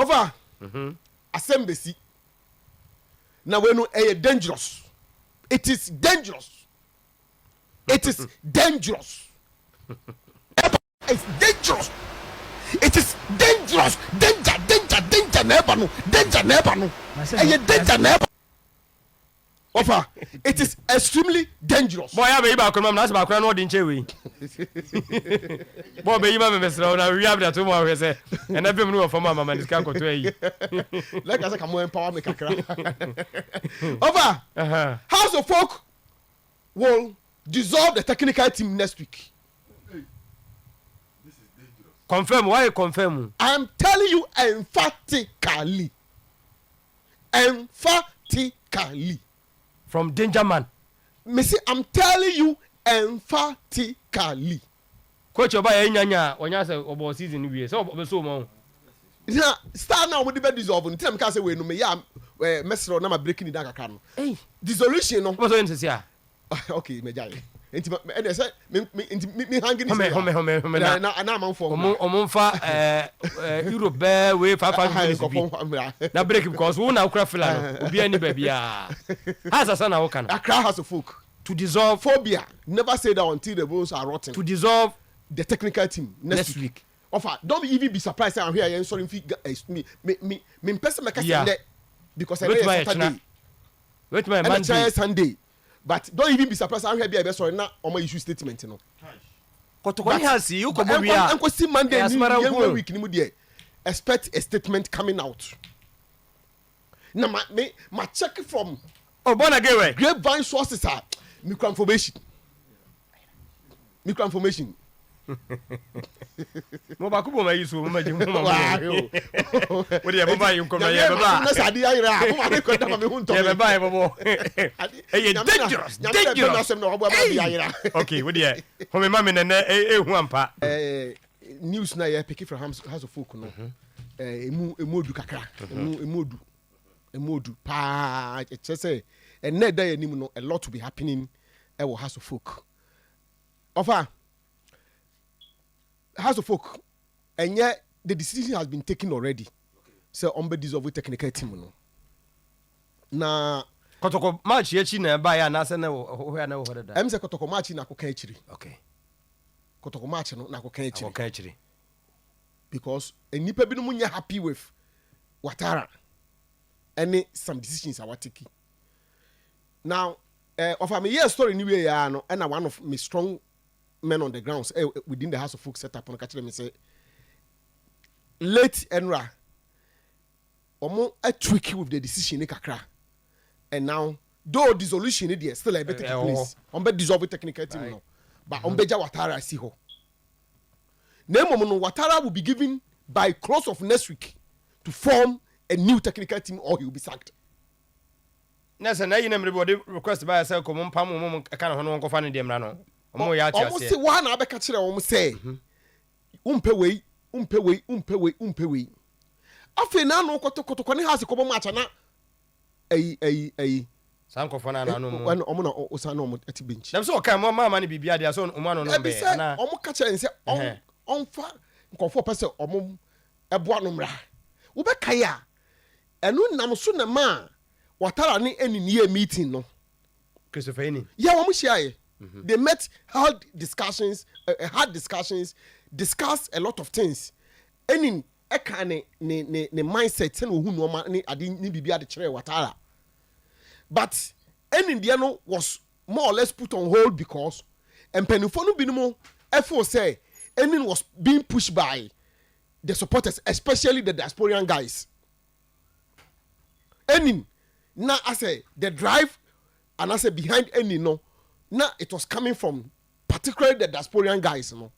Over. Assembly. Now we know dangerous. It is dangerous. It is dangerous. It's dangerous. It is dangerous. Danger, never no. Danger, never no. Danger, never. Offer. It is extremely dangerous. Boy, I be back on my back no din chewe. Boy, be ma me mesra na we have that tomorrow say. And I be no for mama man can go to yi. Like I say come empower me kakra. Offer. House of Folk will dissolve the technical team next week. Confirm. Why you confirm? I am telling you emphatically. Emphatically. From Danger Man. Missy, I'm telling you emphatically. Coach Obaya nyanya onya say obo season we so obo so mo. Now, start now with the bed dissolve. Tell me can say we no me ya mesro na ma breaking it down kakra no. Hey, dissolution no. What's into here? Okay, me jai. Enti me say me hanging this. Home. Na man for. Omfa Europe be we 500 na break because we na ukra fila no obi ani ba bia. Asa na wo kan. Accra House of Folk to dissolve phobia. Never say that until the bones are rotten. To dissolve the technical team next week. Offer, don't even be surprised I'm here and sorry me person make say because I know Saturday. Wait my man Sunday. But don't even be surprised I'm here be sorry na o issue statement no. Kotokoni has you ko bo bia. Enko see Monday week ni mu there. Expect a statement coming out. Na ma check from born again grapevine sources are microinformation. Mo ba ku bo ma yiso mo ma ji mo ma. Wo de baba yin ko ma ye baba. Na sadi ayira mo ma ko da ma me hu nto. Ye baba bobo. Hey dangerous. Okay, wo de ho me ma me na hu ampa. News na ye pick from House of Folk no. Emodu kakra. Emodu pa e say and da yanim no a lot to be happening e wo House of Folk. Offer House of Folk, and yet the decision has been taken already. So Umbre dissolve technical team no. Na Kotoko match ye chi na ba ya na se na ho ya na ho da. Em se Kotoko match na akoka achiri. Okay. Kotoko match no na akoka achiri. Akoka achiri. Because enipa bi no munya happy with Ouattara. Any some decisions are taking. Now, of me story ni we ya no and one of me strong men on the grounds within the House of Folk setup on catch them say late Enra omo a tricky with the decision kakra and now though dissolution there still a better place on be dissolve technical team no but on beja Ouattara see ho name no Ouattara will be given by close of next week to form a new technical team or he will be sacked. Nessa na you everybody request by yourself come pam mo kind of no go find dem na no. Almost say one abeka kire o say umpe wei afi na no kotoko ne house ko bo match na Sanko na no mo when omo na o san no mo ati bench dem so kan mama ne bibia dia so omo no be na omo ka kire say onfa nkofo pese omo eboa no mra wo be kai a enu nam so na ma Ouattara ne eni ne meeting no Christopher Eni yeah omo share. They met, hard discussions, discussed a lot of things. Any kind ne mindset and who no man I didn't be the chair Ouattara. But any Indiano was more or less put on hold because and Penifonu Binimo FO say any was being pushed by the supporters, especially the diasporian guys. Any now I say the drive and I say behind any no. Now it was coming from particularly the diasporian guys, no.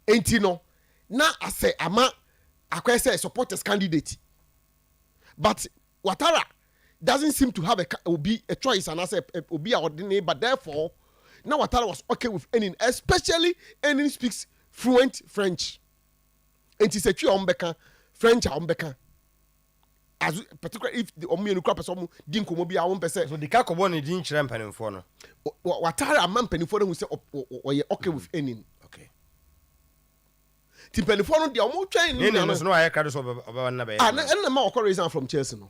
Ain't you know? Now I say I say a supporters candidate, but Ouattara doesn't seem to have a choice, and I say will be ordinary. But therefore, now Ouattara was okay with Enin, especially Enin speaks fluent French. And he said, "You are French, Ombeka." As particularly if the omenu crop person didn't come be our own person. So the kakobon didn't chirem penifo no. Ouattara man penifo who say okay with Enin. Okay. ti penifo no de omo twen ni no so no aye ka do so oba na be and ma okoro reason from Chelsea no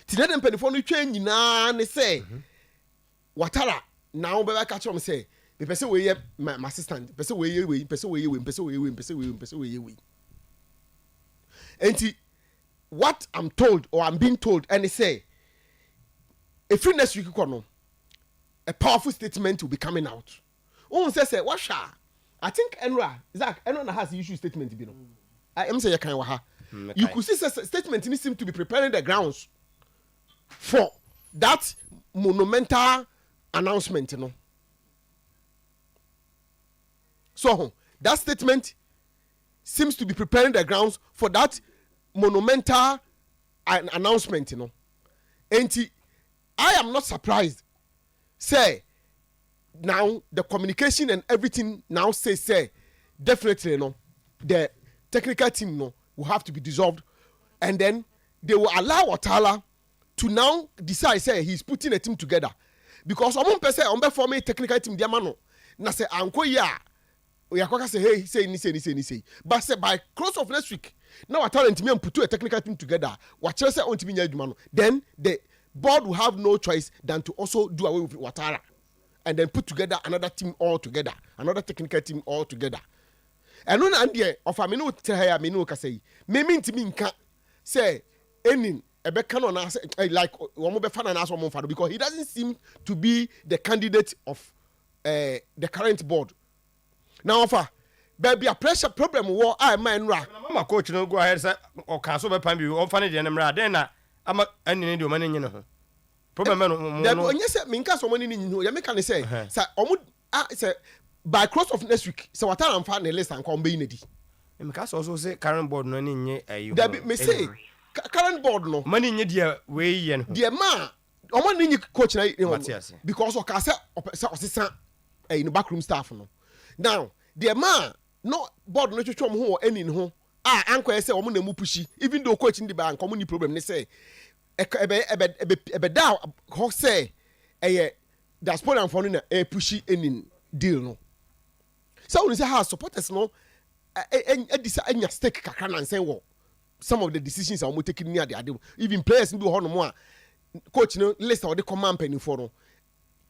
ti de penifo no twen nyina ne say Watara now be catch am say the person we my assistant person we person we and what I'm told or I'm being told and they say if next week no a powerful statement will be coming out. Oh, say what sha? I think Enra has the issue statement to be no. I am say you can ha. You could see statement seem to be preparing the grounds for that monumental announcement, you know. So that statement seems to be preparing the grounds for that monumental announcement, you know. And I am not surprised. Say now the communication and everything now say definitely, you know, the technical team, you know, will have to be dissolved, and then they will allow Otala to now decide say he's putting a team together. Because someone person on for me technical team dia mano na say anko ya we akwaka say hey say but say by close of next week now our talent me put a technical team together what say on team nya adwuma no then the board will have no choice than to also do away with Watara and then put together another team all together, another technical team all together. And no idea of a minute tell her me no ka say me mean to me nka say any Ebeka no na like one be fan na so mo fa because he doesn't seem to be the candidate of the current board. Now offer baby a pressure problem war I man ra. Mama coach no go ahead say o can so be pan bi o fa ne de nemra den na ama eni de o mane nyine ho. Problem no. There onye say me nka so mane ni nyine ho. Ya me can say say omo say by close of next week say what am fa na list and come be nedi. Me ka so say current board no ni nye ayi. That me say current board no money nye dia we ye no dia ma o man ni coach na because o ka say osesa no backroom staff no now dia ma no board no twetwe mo ho any ho anko say o mo na mu pushi even though coach ndi ba anko mo ni problem ne say ebe da ho say diaspora for no na pushi any deal no so we say how supporters no enya stake kakra na say wo some of the decisions are taking near the idea. Even players do no more. Coach, no list or the command penny for no.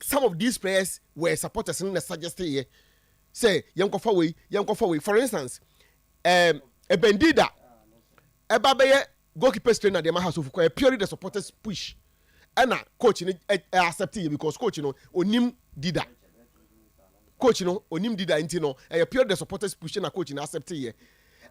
Some of these players were supporters in the suggested here. Say, young go away. For instance, a Bendida, a Babaye goalkeeper trainer, the Mahas of purely the supporters push. And coach accept it because coach, onim dida. Coach, onim dida intino, a pure the supporters push and a coach accept it.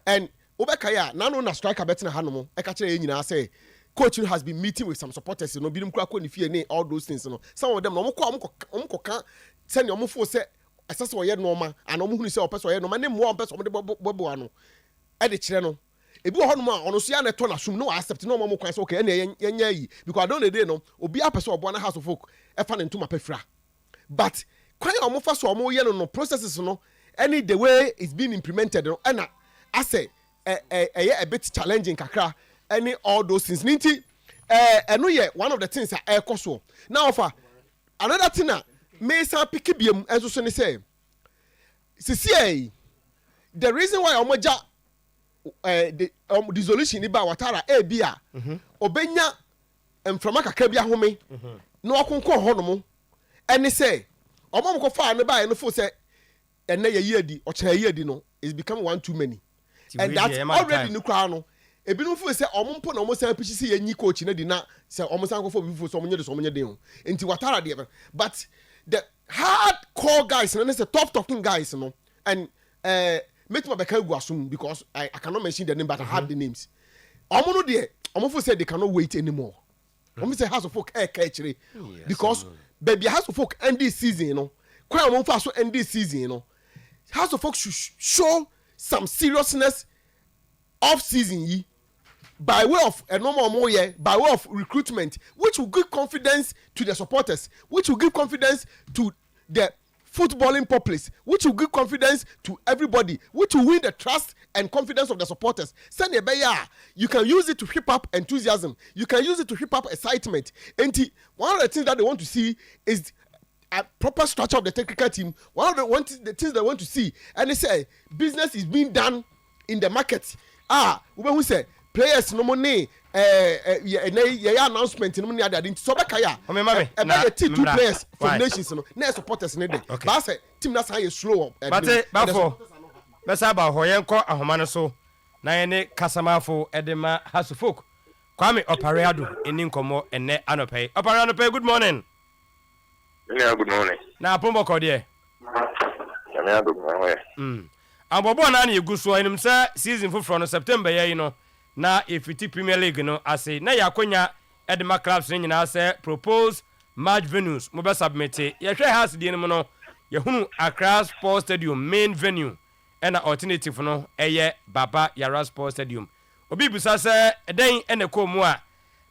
And Obekaya, nano na striker better than Hanomo. I catch a say, coach has been meeting with some supporters, be them crack when if all those things, Some of them, no can't send your move say, assess or yet normal, and no who say, or person, no man, one person, the Boboano. At the channel. If you on Oceana Tona, should no accept no more class, okay, and because I don't know, or be a person of one house of folk, a fan into my pefra. But, quite almost first or more yellow no processes, any the way it's being implemented, and I say, a bit challenging kakra any all those things ninti no ye one of the things are koso now for another thing na me san pick biem enso so ne say sisi the reason why omoja the dissolution ni ba Watara bia obenya mframa kakra bia home na okonkon honom ene say omam ko fa ne ba no fo say ene ye yedi o kira yedi no is become one too many. And that's already in the crown. A bit of say, Omumpo, almost a PCC and coach in a dinner, say almost uncle for so many days into Watara dear. But the hardcore guys, and it's a tough talking guys, and make my back soon because I cannot mention the name, but I have the names. Omono dear, Omufo said they cannot wait anymore. Omo say House of Folk catchery because baby House of Folk end this season, Quite Omonfo so end this season, House of Folk should show some seriousness off season by way of a normal more by way of recruitment, which will give confidence to the supporters, which will give confidence to the footballing populace, which will give confidence to everybody, which will win the trust and confidence of the supporters. Send a bayer, you can use it to hip up enthusiasm, you can use it to hip up excitement. And one of the things that they want to see is a proper structure of the technical team. One of the things they want to see, and they say business is being done in the market. Who say players no money. Announcement no money other. So Bekaya. About two players from nations no. Na supporters no dey. But say team na say slow. But before. Besa ba hoyenko ahomane so. Na ene kasamafo edema hasufok. Kwame Opare Addo eni nkomo ene anope. Opare Addo, good morning. Yeah, good morning. Na pombo kodie. Yeah, good morning. Abobo na na egu so enim say season fufro no September ye no na efiti Premier League no ase na yakonya edema clubs ni nyina say propose match venues mo be submit ye hwe house die no no ye hunu Accra Sports Stadium main venue and alternative no eye Babab Yara Stadium. Obi busa say eden ene ko mu a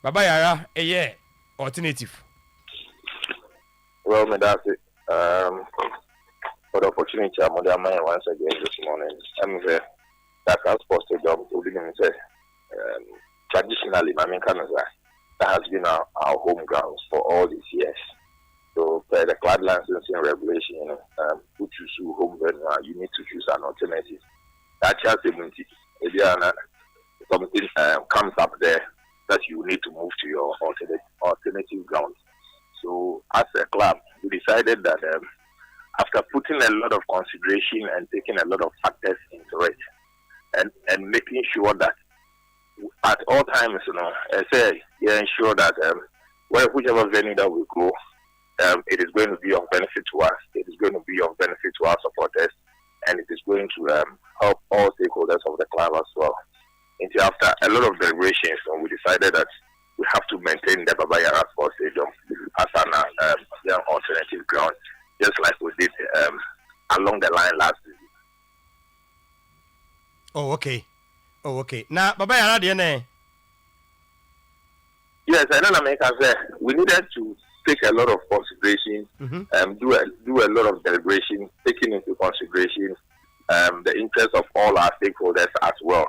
Babab Yara eye alternative. Well, me that's it. For the opportunity I'm on the once again this morning. I'm there. Accra Sports Stadium say traditionally that has been our home grounds for all these years. So per the club licensing regulation, who choose home venue, you need to choose an alternative. That chance if something comes up there that you need to move to your alternative ground. So as a club, we decided that after putting a lot of consideration and taking a lot of factors into it, and making sure that at all times, ensure that whichever venue that we go, it is going to be of benefit to us. It is going to be of benefit to our supporters, and it is going to help all stakeholders of the club as well. And after a lot of deliberations, we decided that we have to maintain the Babab Yara Sports Stadium as an alternative ground, just like we did along the line last season. Oh, okay. Now, Babab Yara, DNA. Yes, and then I say we needed to take a lot of consideration, do a lot of deliberation, taking into consideration the interest of all our stakeholders as well.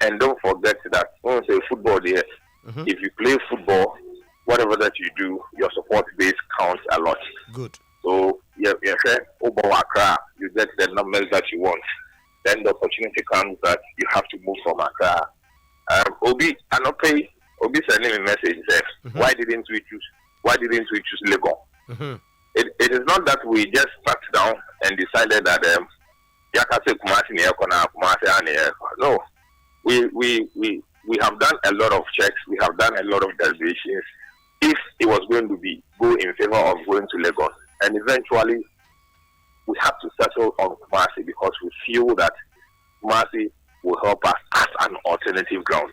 And don't forget that when we say football there, if you play football, whatever that you do, your support base counts a lot. Good. So you get the numbers that you want. Then the opportunity comes that you have to move from Accra. Obi sending me a message there. Why didn't we choose Lagos? It is not that we just sat down and decided that Yakase Kumasi. No. We have done a lot of checks, we have done a lot of deliberations if it was going to go in favor of going to Lagos. And eventually we have to settle on Kumasi because we feel that Kumasi will help us as an alternative ground.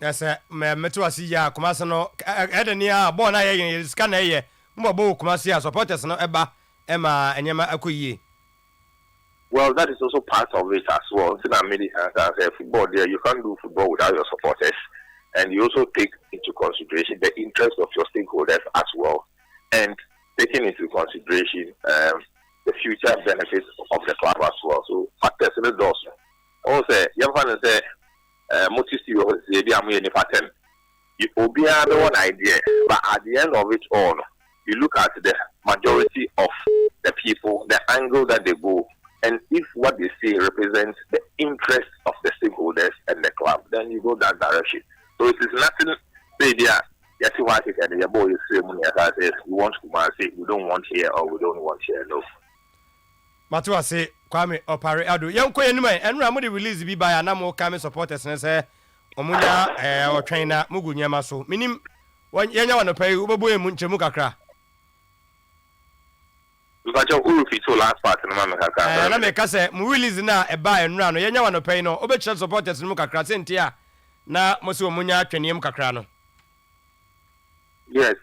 Yes, Metuasi ya Kumasi no Edenia born aye scan aye Mbo Kumasi supporters no eba ema enyema akoyie. Well, that is also part of it as well. As football there, you can't do football without your supporters. And you also take into consideration the interest of your stakeholders as well. And taking into consideration the future benefits of the club as well. So, factors in the doors. Also, you have to say, you will be one idea, but at the end of it all, you look at the majority of the people, the angle that they go. And if what they say represents the interest of the stakeholders and the club, then you go that direction. So it is nothing. Say there, and the boy is saying, we want Kumasi, we don't want here, or we don't want here. No. Matua say, Kwame Opare Addo. Young Koyanuma, and Ramudi release be by Anamo Kame supporters and say, Omunya or trainer Mugunya Maso. Minim, when you want to pay Ubabu Munchemukakra. But your Urufi last part in Mamaka. And I make us say, Muliz na a buy and run. You want to pay no Obetcha supporters in Mukakra Sentia. Na Mosu Munya Trenium Kakrano. Yes,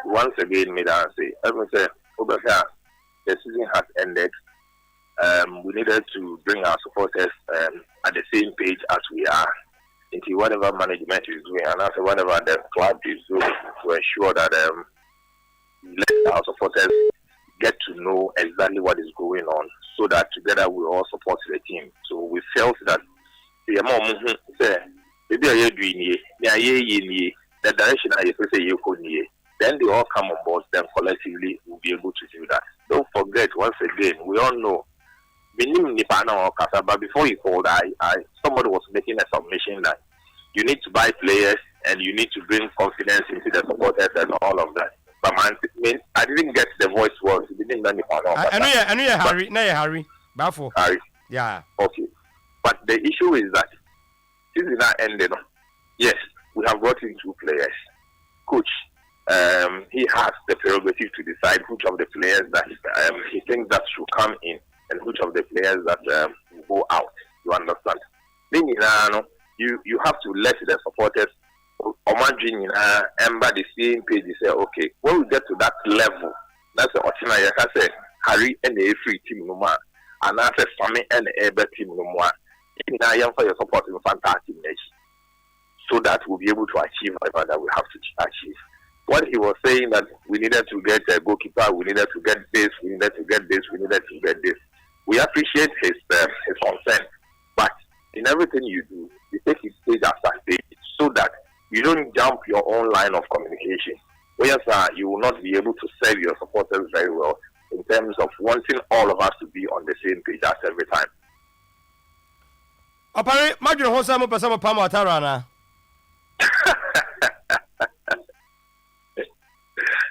once again, me that say, I will say, over here, the season has ended. We needed to bring our supporters at the same page as we are into whatever management is doing, and also whatever the club is doing to ensure that let our supporters get to know exactly what is going on, so that together we all support the team. So we felt that the direction I say the then they all come on board, then collectively we'll be able to do that. Don't forget, once again, we all know, but before you called, somebody was making a submission that you need to buy players and you need to bring confidence into the supporters and all of that. But man, I didn't get the voice words. It didn't know I know Harry. Bafo. Harry. Yeah. Okay. But the issue is that this is not ending. Yes, we have brought in 2 players. Coach, he has the prerogative to decide which of the players that he thinks that should come in and which of the players that will go out. You understand? Then you have to let the supporters imagine the same page. Say, okay, when we get to that level, that's the Otina Yaka say Harry and the free team no more, and that's a Sammy and the Eber team no more. Now you for your support in fantastic match, so that we'll be able to achieve whatever that we have to achieve. When he was saying that we needed to get a goalkeeper, we needed to get this, we needed to get this, we needed to get this. We appreciate his concern, but in everything you do, you take it stage after stage so that you don't jump your own line of communication. Whereas you will not be able to serve your supporters very well in terms of wanting all of us to be on the same page at every time. Opare, imagine how some person will palm Watarana.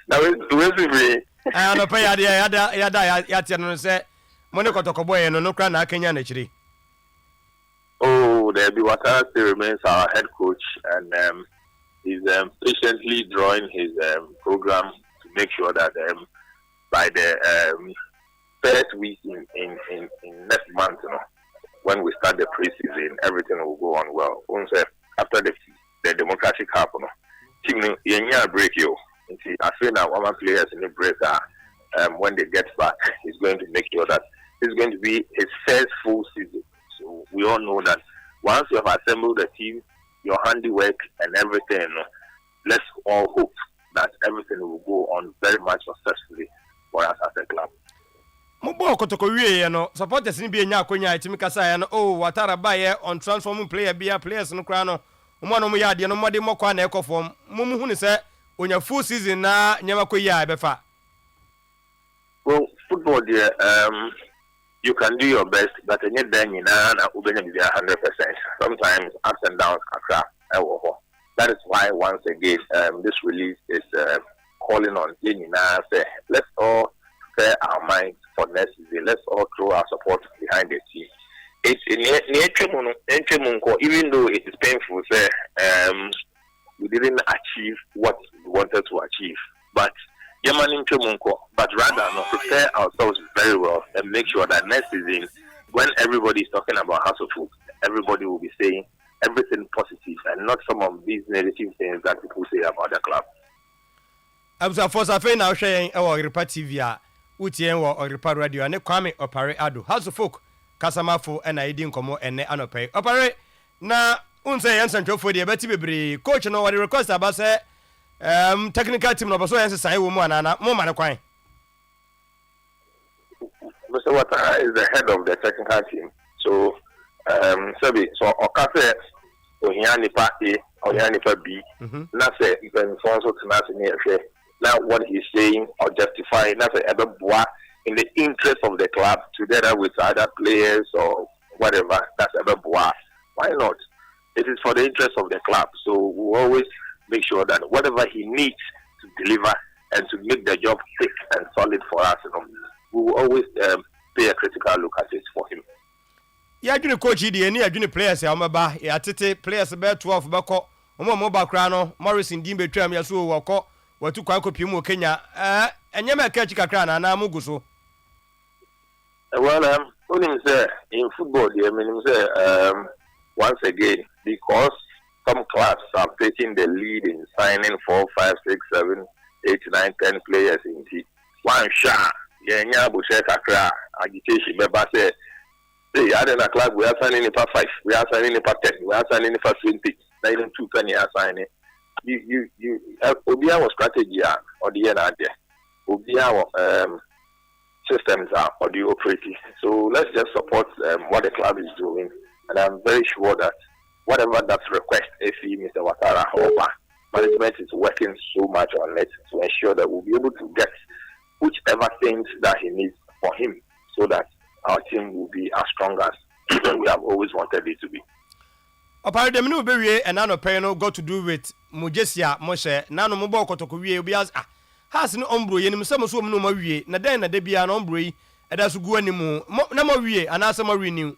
Now, it's I don't pay Yada say, Monaco Tokoboy and no crown, I can actually. Oh, the Watara still remains our head coach, and he's patiently drawing his program to make sure that by the first week in next month, when we start the preseason, everything will go on well. Once after the Democratic Cup, team a break you. I feel now one players in the break when they get back, he's going to make sure that it's going to be his first full season. So we all know that once you have assembled the team, your handiwork and everything, let's all hope that everything will go on very much successfully for us as a club. Mobo Kotoko, supporters in being Yakonia, Timikasa, and Watara Bayer on transforming players no crown. Monomoya, no Modi Mokwan Echo form. Mumu said, when your full season now, Yamakoya Befa. Well, football, dear, you can do your best, but in your then you know, will be 100%. Sometimes ups and downs are that is why, once again, this release is calling on Yenina, say, let's all prepare our minds for next season. Let's all throw our support behind the team. It's even though it is painful, say, we didn't achieve what we wanted to achieve, but rather prepare ourselves very well and make sure that next season, when everybody is talking about House of Food, everybody will be saying everything positive and not some of these negative things that people say about the club. I'm so for Safe now sharing our Repa TV, Utien or Repa Radio, and Kwame Opare Addo. House of Folk, Casamafo, and I didn't come and Anope. Opare, now, unse answer for the Betty Bibri, coach, and what the request about say. Technical team no so answer say woman and more man kwai. Mr. Watara is the head of the technical team. So Sebi, so Okase Ohianipa A, Ohianipa B, na say even so to now what he's saying or justifying that's a in the interest of the club together with other players or whatever, that's a why not? It is for the interest of the club. So we always make sure that whatever he needs to deliver and to make the job thick and solid for us, we will always pay a critical look at it for him. Yeah, you coach the any players, Amaba, Yatete players about 12 Bako, Mobile Crano, Morris in Dimbe Tram, Yasu, Wako, what to Quaco Pimu, Kenya, and Yama Kachika Crana, and Amuguso. Well, only say in football, once again, because some clubs are taking the lead in signing 4, 5, 6, 7, 8, 9, 10 players in team. One shot, Yenya Busheka Kra, agitation, Beba said, hey, I don't club, we are signing for 5, we are signing for 10, we are signing for 20, not even 2 penny are signing. You, Obia strategy or the end there. Obia systems are or the operating. So let's just support what the club is doing. And I'm very sure that whatever that request, if Mr. Watara Opa, management is working so much on it to ensure that we'll be able to get whichever things that he needs for him, so that our team will be as strong as we have always wanted it to be. Opare dem no be wie and na no pay no got to do with Mujesia Moshe na no mbo kotoko wie obi as has no Umbro yenim se mo so no ma wie na den na de bia no Umbro yi eda so gu animu na ma wie ana se ma renew.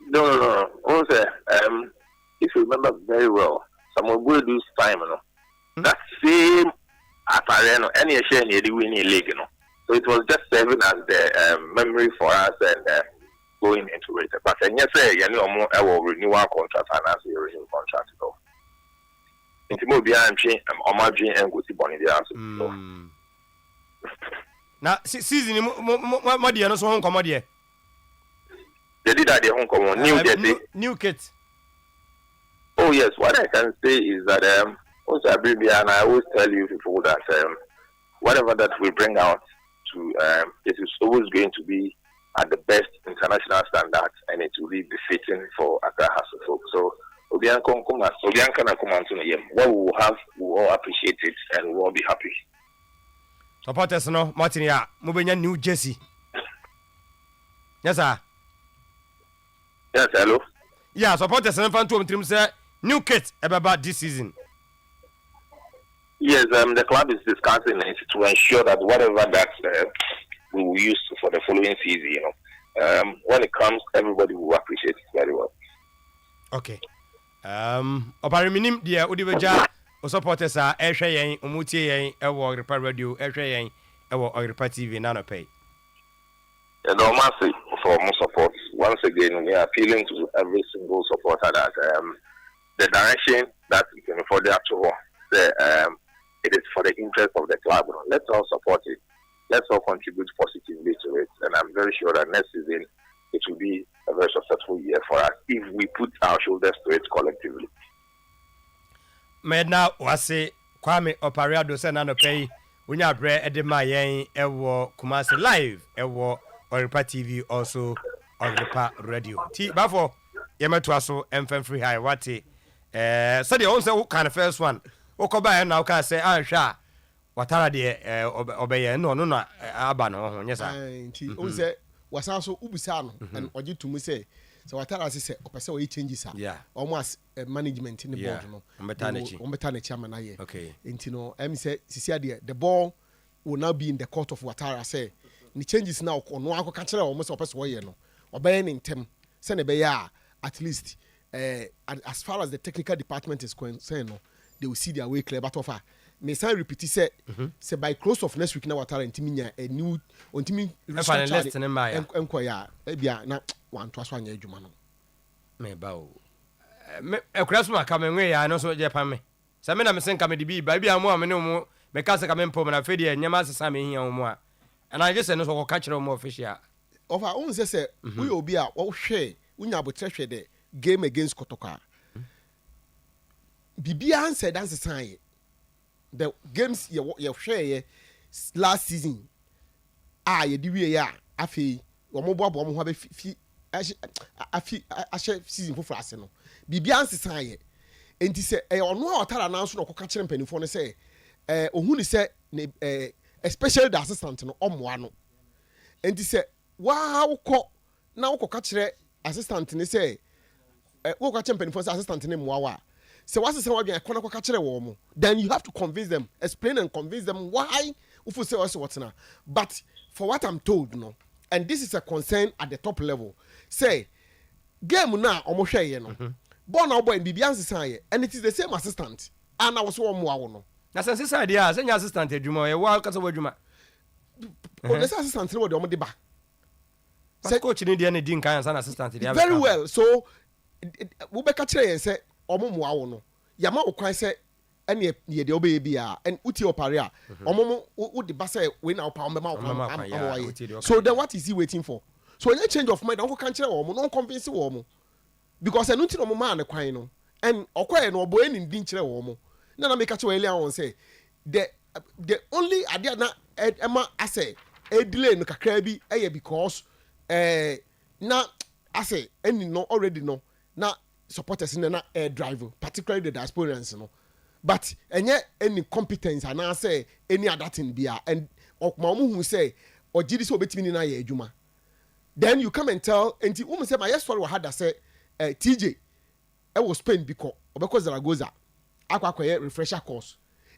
No. Also, if you remember very well, someone will do time, that same Opare no any share near the winning league, So it was just serving as the memory for us and going into it. But yes, I will renew our contract and as a renewal contract. So, into more behind on my dream and go to Bonnie the answer. Now, season, my dear, no so home come dear. They did that, home come new kit. Oh, yes, what I can say is that also, and I always tell you people that whatever that we bring out to it is always going to be at the best international standards, and it will be befitting for Accra Hasselhoff. So, what we will have, we will all appreciate it, and we will all be happy. Supporters, no, Martin, yeah, moving a New Jersey. Yes, sir. Yes, hello. Yeah, supporters, and fan to him, say new kit about this season. Yes, the club is discussing it to ensure that whatever that we will use for the following season, when it comes, everybody will appreciate it very well. Okay. Opare minim dia odibeja o supporters a ehwe yen omutie yen ewo Repa Radio ehwe yen ewo Repa TV na no pay. And massive for more support. Once again, we are appealing to every single supporter that the direction that we can afford to it is for the interest of the club. Let's all support it. Let's all contribute positively to it. And I'm very sure that next season it will be a very successful year for us if we put our shoulders to it collectively. Medna wase Kwame Opare Addo se na no pay unya bre edema yen ewo Kumasi live ewo Repa TV also Repa Radio. Ti bafo yemeto aso emfemfree high wate said the onse kind of first one okoba na oka say anhwa watara de obeye no na aba no ho nyesa nti onse wasanso ubusa no and oje tumu say so watara say opese we changes almost management in the board no ombeta na chairman aye nti no em say sisia de the ball will now be in the court of watara say ni changes now no akoka kire o mo say opese we ye no obeye ni ntem say ne be ya at least as far as the technical department is concerned, no, they will see their way clear. But offer, may I repeat? Say by close of next week, now what are intiminya a new intimi list and my enquire. Ebia na one to us one year jumano. Me bow. A Christmas coming away. I know so Japan me. Some I'm saying coming to be baby. I'm more. No more. Because I come in for my fiddy and Yamas Sammy here more. And I just know so catch it more fish. Of our own, say we will be out. Oh, share. We now but treasure the game against Kotoka. Bibia said that's the sign. The games you share last season. You do ya. Afi. Omo have afi season for Arsenal. Bibia say enti say ono otara na so no koka kire mpanifo no say ohunu say especially the assistant no omoa no. Enti say wa wukọ na wukọ kire assistant ni say wo kwa champion for assistant ni moawa. So what's the same way kona kwa kire wo mo. Then you have to convince them, explain and convince them why ufu say also what na. But for what I'm told no, and this is a concern at the top level. Say game na omo hwe ye no. Born now boy Bibian say and it is the same assistant. And I was one moawo no. Na sense side ya, say assistant adwuma ye wa kasa wadwuma. The assistant no de omo de ba. Say coach ni dey na di nkan san assistant dey. Very well. So we be ka kire yen say omo moawo no. Yama okwan say ene ye de obey bia and uti Opare a omo wo de ba say we na opa omo ma okwan. So then what is he waiting for? So any change of mind don't kire omo no convince omo. Because enu ti no mo ma ne kwan no and okwaye no obo eni din kire omo. Na make ka kire earlier on say the only idea na ema ase delay no kakra bi because na ase eni no already no na supporters in na air drive, particularly the diasporans, you know. But any competence and I say any other thing be and Okmamu who say or GDC obetini na ye juma. Then you come and tell and the woman say my yes story had that say TJ I was Spain because Zaragoza akwa refresher course.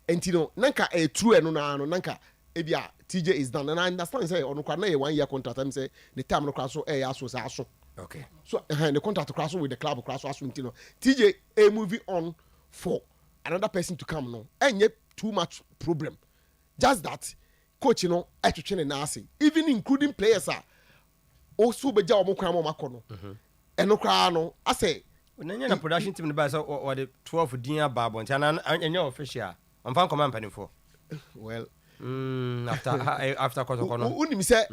And you know nanka a true and no nanka ebia TJ is done and I understand say on kwa na 1 year contract and say the time no class so so. Okay. So the contract class with the club class so you know TJ a movie on for another person to come no and yet too much problem just that coach you know I to train and ask even including players are also be jaw mo kwan mo makono and no kra no I say when na production team the buy so or the 12 din babo and any official I'm fan command penny for well after kono unim say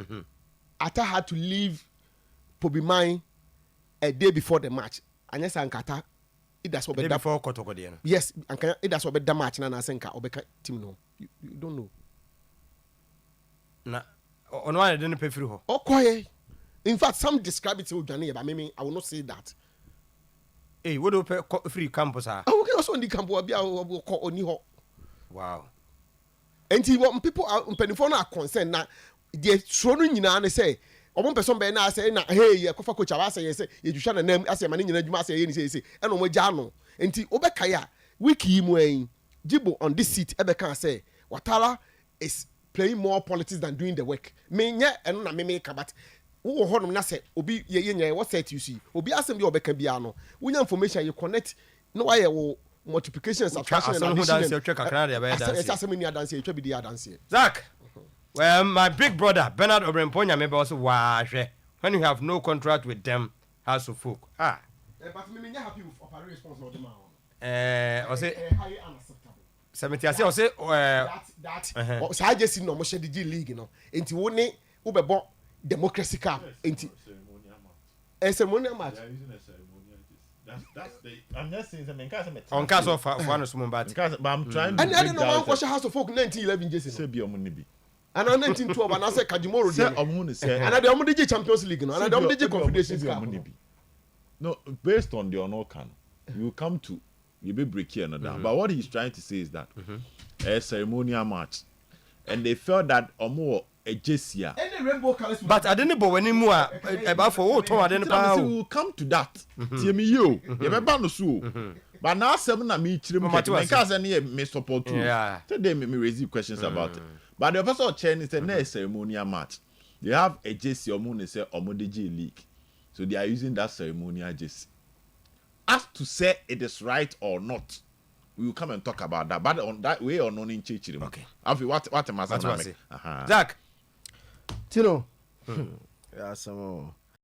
Ata had to leave Pobi mine a day before the match and yes ankata it does what before kotoko dey no yes and it does what the match na senka obeka team no you don't know na on one didn't pay free ho okoye in fact some describe it to Johnny but me I will not say that hey what do pay free campus ah okay also on the camp bia ko oni ho wow and what people are penifo na concerned na the throw no nyina na say omo person be na say na hey ye kofa coach aba say say ye dwuhwa na nam ase ma ne nyina dwuma say ye ni say e no mo gya no enti obeka ya wiki mu en Jibo on this seat ebeka say Watara is playing more politics than doing the work me nye eno na me ka but wo ho no na say obi ye nya what set you see obi asem bi obeka bia no wonya information you connect no why wo multiplication subtraction and addition asem ni adanse etwa bi di adanse Zach. Well, my big brother Bernard Obremponya maybe also wahwe when you have no contract with them house of folk but me nya happy with Opare response of them I say highly unacceptable 70 I say that so just no mo share the G League no enti wo ne wo bebo democracy cup enti ceremonial match they are using a ceremonial that's the I'm just saying something case me on case of one small but I'm trying to and I don't know one question house of folk 1911 Jesse say bi omo ne bi and 1912 and I say Kajimoro say omo ne say and I dey DJ Champions League no and I dey DJ Confederations Cup no based on the onokan you come to you be break here no down but what he's trying to say is that a ceremonial match and they felt that omo a jesia any rainbow colors but I didn't bo any more about for what I didn't we will come to that tie me you be ba no so but now seven na me chire me can say na me support you today me raise questions about it but the person chain is a ceremonial match they have a jersey omo ne say omo de J League so they are using that ceremonial jersey as to say it is right or not we will come and talk about that but on that way or no in church okay what am I saying Zach Tino yeah some